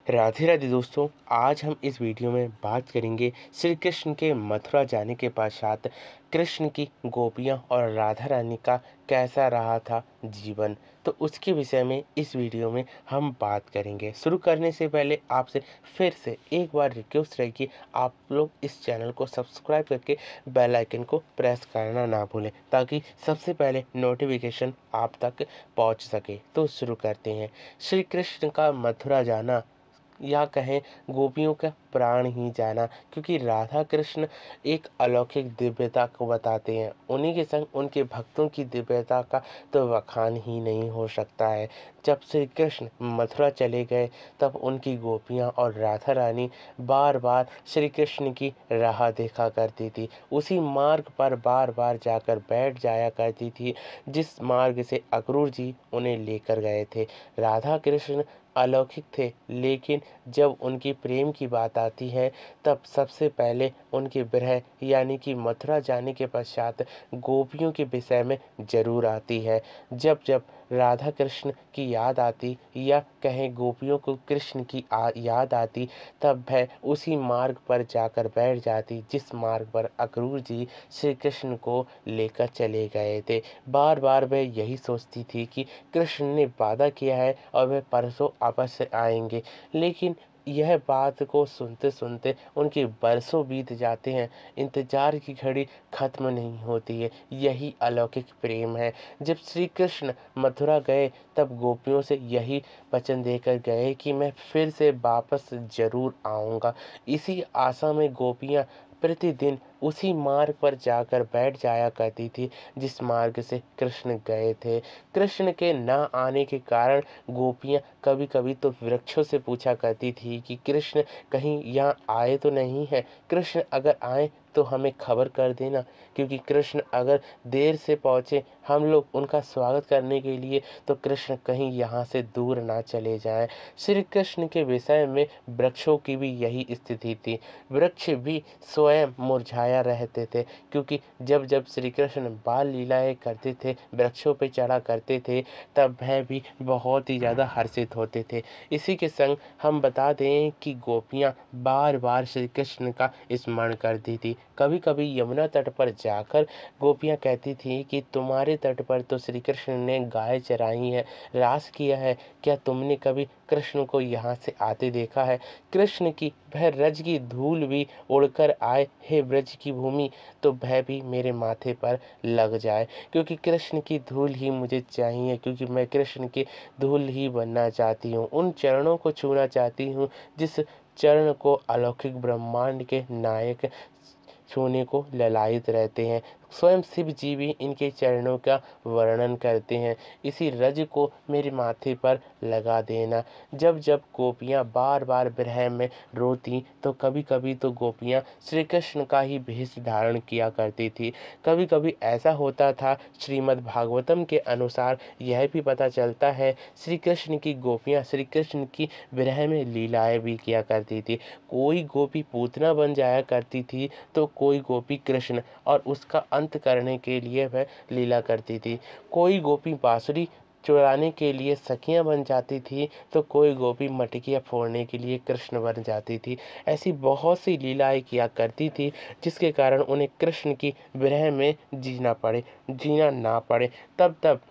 राधे राधे दोस्तों, आज हम इस वीडियो में बात करेंगे श्री कृष्ण के मथुरा जाने के पश्चात कृष्ण की गोपियां और राधा रानी का कैसा रहा था जीवन। तो उसके विषय में इस वीडियो में हम बात करेंगे। शुरू करने से पहले आपसे फिर से एक बार रिक्वेस्ट है कि आप लोग इस चैनल को सब्सक्राइब करके बेल आइकन को प्रेस करना ना भूलें, ताकि सबसे पहले नोटिफिकेशन आप तक पहुंच सके। तो शुरू करते हैं। श्री कृष्ण का मथुरा जाना या कहें गोपियों का प्राण ही जाना, क्योंकि राधा कृष्ण एक अलौकिक दिव्यता को बताते हैं। उन्हीं के संग उनके भक्तों की दिव्यता का तो बखान ही नहीं हो सकता है। जब श्री कृष्ण मथुरा चले गए तब उनकी गोपियां और राधा रानी बार बार श्री कृष्ण की राह देखा करती थी। उसी मार्ग पर बार बार जाकर बैठ जाया करती थी जिस मार्ग से अक्रूर जी उन्हें लेकर गए थे। राधा कृष्ण अलौकिक थे, लेकिन जब उनकी प्रेम की बात आती है तब सबसे पहले उनके विरह यानी कि मथुरा जाने के पश्चात गोपियों के विषय में जरूर आती है। जब जब राधा कृष्ण की याद आती या कहें गोपियों को कृष्ण की याद आती, तब वह उसी मार्ग पर जाकर बैठ जाती जिस मार्ग पर अक्रूर जी श्री कृष्ण को लेकर चले गए थे। बार बार वह यही सोचती थी कि कृष्ण ने वादा किया है और वह परसों वापस आएंगे, लेकिन यह बात को सुनते सुनते उनके बरसों बीत जाते हैं। इंतजार की घड़ी खत्म नहीं होती है। यही अलौकिक प्रेम है। जब श्री कृष्ण मथुरा गए तब गोपियों से यही वचन देकर गए कि मैं फिर से वापस जरूर आऊंगा। इसी आशा में गोपियां प्रतिदिन उसी मार्ग पर जाकर बैठ जाया करती थी जिस मार्ग से कृष्ण गए थे। कृष्ण के न आने के कारण गोपियां कभी कभी तो वृक्षों से पूछा करती थी कि कृष्ण कहीं यहाँ आए तो नहीं है। कृष्ण अगर आए तो हमें खबर कर देना, क्योंकि कृष्ण अगर देर से पहुँचे हम लोग उनका स्वागत करने के लिए, तो कृष्ण कहीं यहाँ से दूर ना चले जाएं। श्री कृष्ण के विषय में वृक्षों की भी यही स्थिति थी। वृक्ष भी स्वयं मुरझाया रहते थे, क्योंकि जब जब श्री कृष्ण बाल लीलाएं करते थे, वृक्षों पे चढ़ा करते थे, तब वह भी बहुत ही ज़्यादा हर्षित होते थे। इसी के संग हम बता दें कि गोपियां बार बार श्री कृष्ण का स्मरण करती थी। कभी कभी यमुना तट पर जाकर गोपियां कहती थी कि तुम्हारे तट पर तो श्री कृष्ण ने गाय चराई है, रास किया है, क्या तुमने कभी कृष्ण को यहाँ से आते देखा है? कृष्ण की वह रज की धूल भी उड़कर आए हे ब्रज की भूमि, तो वह भी मेरे माथे पर लग जाए, क्योंकि कृष्ण की धूल ही मुझे चाहिए, क्योंकि मैं कृष्ण की धूल ही बनना चाहती हूँ। उन चरणों को छूना चाहती हूँ जिस चरण को अलौकिक ब्रह्मांड के नायक छूने को ललायित रहते हैं। स्वयं शिव जी भी इनके चरणों का वर्णन करते हैं। इसी रज को मेरे माथे पर लगा देना। जब जब गोपियां बार बार विरह में रोती, तो कभी कभी तो गोपियां श्री कृष्ण का ही भेष धारण किया करती थी। कभी कभी ऐसा होता था, श्रीमद् भागवतम के अनुसार यह भी पता चलता है, श्री कृष्ण की गोपियां श्री कृष्ण की विरह में लीलाएं भी किया करती थी। कोई गोपी पूतना बन जाया करती थी, तो कोई गोपी कृष्ण और उसका अंत करने के लिए वह लीला करती थी। कोई गोपी बांसुरी चुराने के लिए सखियां बन जाती थी, तो कोई गोपी मटकियां फोड़ने के लिए कृष्ण बन जाती थी। ऐसी बहुत सी लीलाएं किया करती थी जिसके कारण उन्हें कृष्ण की विरह में जीना ना पड़े। तब तब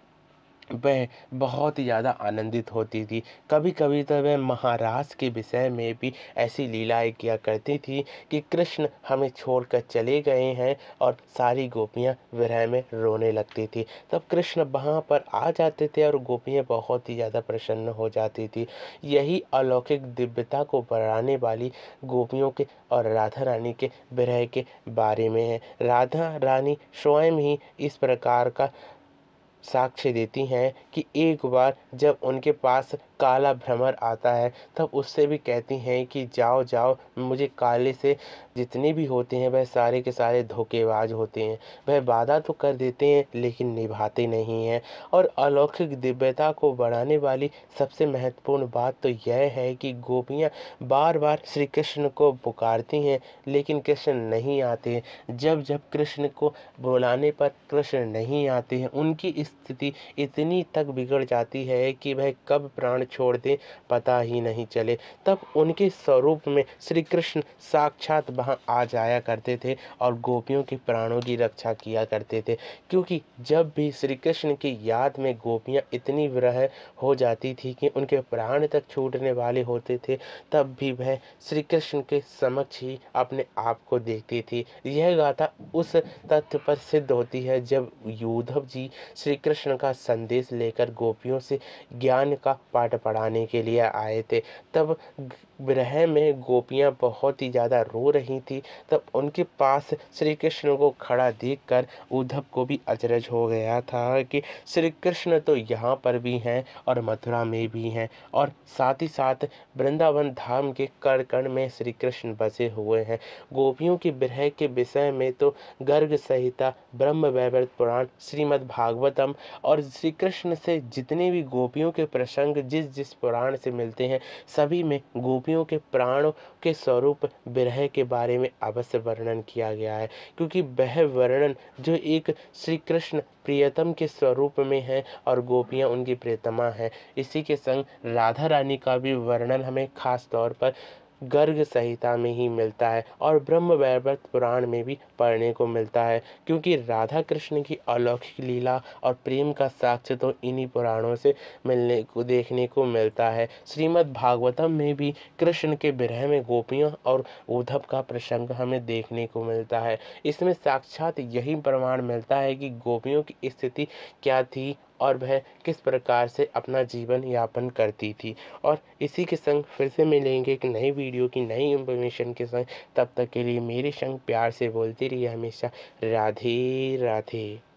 वह बहुत ही ज़्यादा आनंदित होती थी। कभी कभी तो वह महाराज के विषय में भी ऐसी लीलाएं किया करती थी कि कृष्ण हमें छोड़कर चले गए हैं और सारी गोपियां विरह में रोने लगती थी। तब कृष्ण वहाँ पर आ जाते थे और गोपियां बहुत ही ज़्यादा प्रसन्न हो जाती थी। यही अलौकिक दिव्यता को बढ़ाने वाली गोपियों के और राधा रानी के विरह के बारे में है। राधा रानी स्वयं ही इस प्रकार का साक्ष्य देती हैं कि एक बार जब उनके पास काला भ्रमर आता है, तब उससे भी कहती हैं कि जाओ जाओ, मुझे काले से जितने भी होते हैं वह सारे के सारे धोखेबाज होते हैं। वह वादा तो कर देते हैं लेकिन निभाते नहीं हैं। और अलौकिक दिव्यता को बढ़ाने वाली सबसे महत्वपूर्ण बात तो यह है कि गोपियाँ बार बार श्री कृष्ण को पुकारती हैं, लेकिन कृष्ण नहीं आते हैं। जब जब कृष्ण को बुलाने पर कृष्ण नहीं आते हैं, उनकी स्थिति इतनी तक बिगड़ जाती है कि वह कब प्राण छोड़ दें पता ही नहीं चले। तब उनके स्वरूप में श्री कृष्ण साक्षात वहाँ आ जाया करते थे और गोपियों के प्राणों की रक्षा किया करते थे। क्योंकि जब भी श्री कृष्ण की याद में गोपियाँ इतनी विरह हो जाती थी कि उनके प्राण तक छूटने वाले होते थे, तब भी वह श्री कृष्ण के समक्ष ही अपने आप को देखती थी। यह गाथा उस तथ्य पर सिद्ध होती है जब उद्धव जी श्री कृष्ण का संदेश लेकर गोपियों से ज्ञान का पाठ पढ़ाने के लिए आए थे। तब विरह में गोपियाँ बहुत ही ज़्यादा रो रही थी। तब उनके पास श्री कृष्ण को खड़ा देखकर उद्धव को भी अचरज हो गया था कि श्री कृष्ण तो यहाँ पर भी हैं और मथुरा में भी हैं, और साथ ही साथ वृंदावन धाम के कण कण में श्री कृष्ण बसे हुए हैं। गोपियों की विरह के विषय में तो गर्ग संहिता, ब्रह्म वैवर्त पुराण, श्रीमद् भागवतम और श्री कृष्ण से जितने भी गोपियों के प्रसंग जिस जिस पुराण से मिलते हैं, सभी में गोपियों के प्राणों के स्वरूप विरह के बारे में अवश्य वर्णन किया गया है। क्योंकि वह वर्णन जो एक श्री कृष्ण प्रियतम के स्वरूप में है और गोपियाँ उनकी प्रियतमा हैं। इसी के संग राधा रानी का भी वर्णन हमें खास तौर पर गर्ग संहिता में ही मिलता है और ब्रह्म वैवर्त पुराण में भी पढ़ने को मिलता है। क्योंकि राधा कृष्ण की अलौकिक लीला और प्रेम का साक्ष्य तो इन्हीं पुराणों से मिलने को देखने को मिलता है। श्रीमद् भागवतम में भी कृष्ण के विरह में गोपियों और उद्धव का प्रसंग हमें देखने को मिलता है। इसमें साक्षात यही प्रमाण मिलता है कि गोपियों की स्थिति क्या थी और वह किस प्रकार से अपना जीवन यापन करती थी। और इसी के संग फिर से मिलेंगे एक नई वीडियो की नई इंफॉर्मेशन के संग। तब तक के लिए मेरे संग प्यार से बोलती रहिए हमेशा राधे राधे।